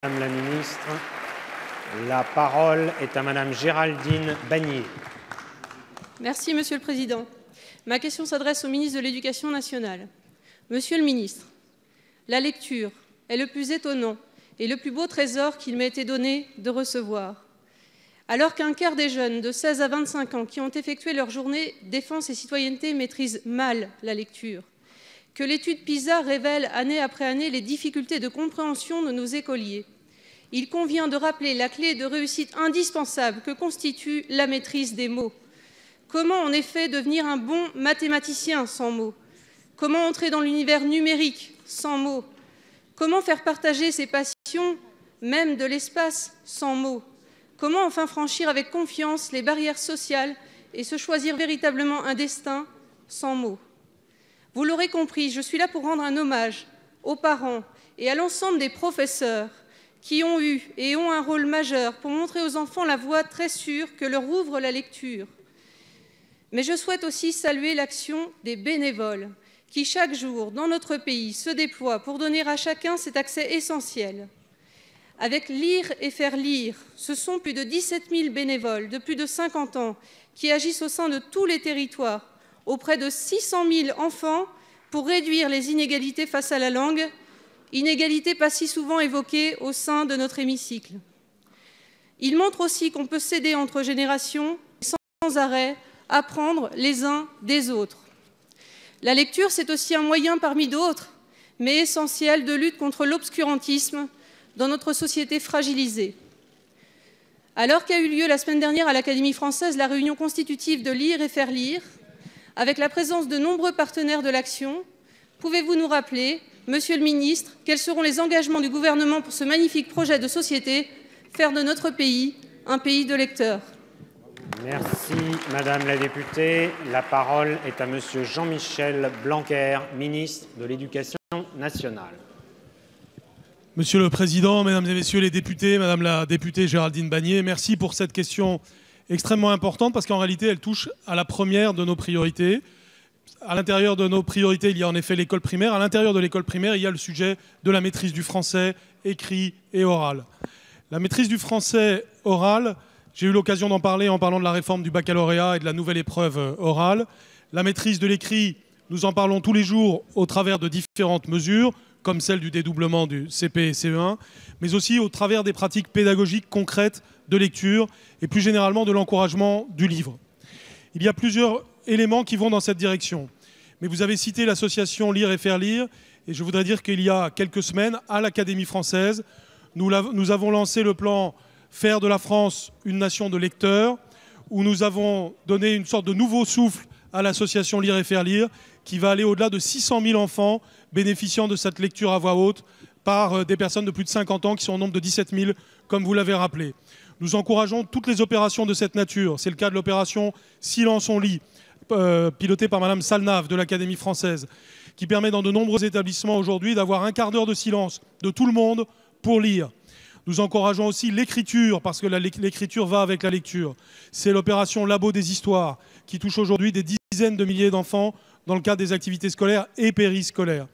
Madame la ministre. La parole est à Madame Géraldine Bannier. Merci, Monsieur le Président. Ma question s'adresse au ministre de l'Éducation nationale. Monsieur le ministre, la lecture est le plus étonnant et le plus beau trésor qu'il m'ait été donné de recevoir. Alors qu'un quart des jeunes de 16 à 25 ans qui ont effectué leur journée défense et citoyenneté maîtrisent mal la lecture, que l'étude PISA révèle année après année les difficultés de compréhension de nos écoliers, il convient de rappeler la clé de réussite indispensable que constitue la maîtrise des mots. Comment en effet devenir un bon mathématicien sans mots? Comment entrer dans l'univers numérique sans mots? Comment faire partager ses passions, même de l'espace, sans mots? Comment enfin franchir avec confiance les barrières sociales et se choisir véritablement un destin sans mots? Vous l'aurez compris, je suis là pour rendre un hommage aux parents et à l'ensemble des professeurs qui ont eu et ont un rôle majeur pour montrer aux enfants la voie très sûre que leur ouvre la lecture. Mais je souhaite aussi saluer l'action des bénévoles qui, chaque jour, dans notre pays, se déploient pour donner à chacun cet accès essentiel. Avec Lire et faire lire, ce sont plus de 17 000 bénévoles de plus de 50 ans qui agissent au sein de tous les territoires, auprès de 600 000 enfants, pour réduire les inégalités face à la langue, inégalités pas si souvent évoquées au sein de notre hémicycle. Ils montrent aussi qu'on peut s'aider entre générations sans arrêt, apprendre les uns des autres. La lecture, c'est aussi un moyen parmi d'autres, mais essentiel, de lutte contre l'obscurantisme dans notre société fragilisée. Alors qu'a eu lieu la semaine dernière à l'Académie française la réunion constitutive de Lire et faire lire, avec la présence de nombreux partenaires de l'action, pouvez-vous nous rappeler, Monsieur le ministre, quels seront les engagements du gouvernement pour ce magnifique projet de société, faire de notre pays un pays de lecteurs? Merci, Madame la députée. La parole est à Monsieur Jean-Michel Blanquer, ministre de l'Éducation nationale. Monsieur le Président, Mesdames et Messieurs les députés, Madame la députée Géraldine Bannier, merci pour cette question extrêmement importante parce qu'en réalité, elle touche à la première de nos priorités. À l'intérieur de nos priorités, il y a en effet l'école primaire. À l'intérieur de l'école primaire, il y a le sujet de la maîtrise du français écrit et oral. La maîtrise du français oral, j'ai eu l'occasion d'en parler en parlant de la réforme du baccalauréat et de la nouvelle épreuve orale. La maîtrise de l'écrit, nous en parlons tous les jours au travers de différentes mesures, comme celle du dédoublement du CP et CE1, mais aussi au travers des pratiques pédagogiques concrètes de lecture et plus généralement de l'encouragement du livre. Il y a plusieurs éléments qui vont dans cette direction. Mais vous avez cité l'association Lire et faire lire, et je voudrais dire qu'il y a quelques semaines, à l'Académie française, nous avons lancé le plan Faire de la France une nation de lecteurs, où nous avons donné une sorte de nouveau souffle à l'association Lire et faire lire, qui va aller au-delà de 600 000 enfants bénéficiant de cette lecture à voix haute par des personnes de plus de 50 ans qui sont au nombre de 17 000, comme vous l'avez rappelé. Nous encourageons toutes les opérations de cette nature. C'est le cas de l'opération Silence on lit, pilotée par Madame Salnave de l'Académie française, qui permet dans de nombreux établissements aujourd'hui d'avoir un quart d'heure de silence de tout le monde pour lire. Nous encourageons aussi l'écriture, parce que l'écriture va avec la lecture. C'est l'opération Labo des histoires, qui touche aujourd'hui des dizaines de milliers d'enfants dans le cadre des activités scolaires et périscolaires.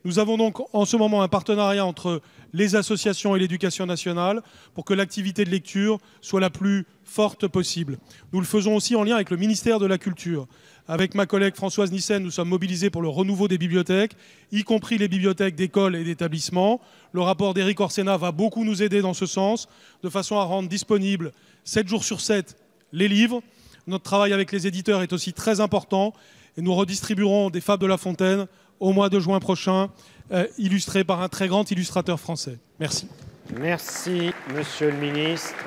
Nous avons donc en ce moment un partenariat entre les associations et l'éducation nationale pour que l'activité de lecture soit la plus forte possible. Nous le faisons aussi en lien avec le ministère de la Culture. Avec ma collègue Françoise Nyssen, nous sommes mobilisés pour le renouveau des bibliothèques, y compris les bibliothèques d'écoles et d'établissements. Le rapport d'Éric Orsena va beaucoup nous aider dans ce sens, de façon à rendre disponibles 7 jours sur 7 les livres. Notre travail avec les éditeurs est aussi très important et nous redistribuerons des Fables de La Fontaine au mois de juin prochain, illustrés par un très grand illustrateur français. Merci. Merci, Monsieur le ministre.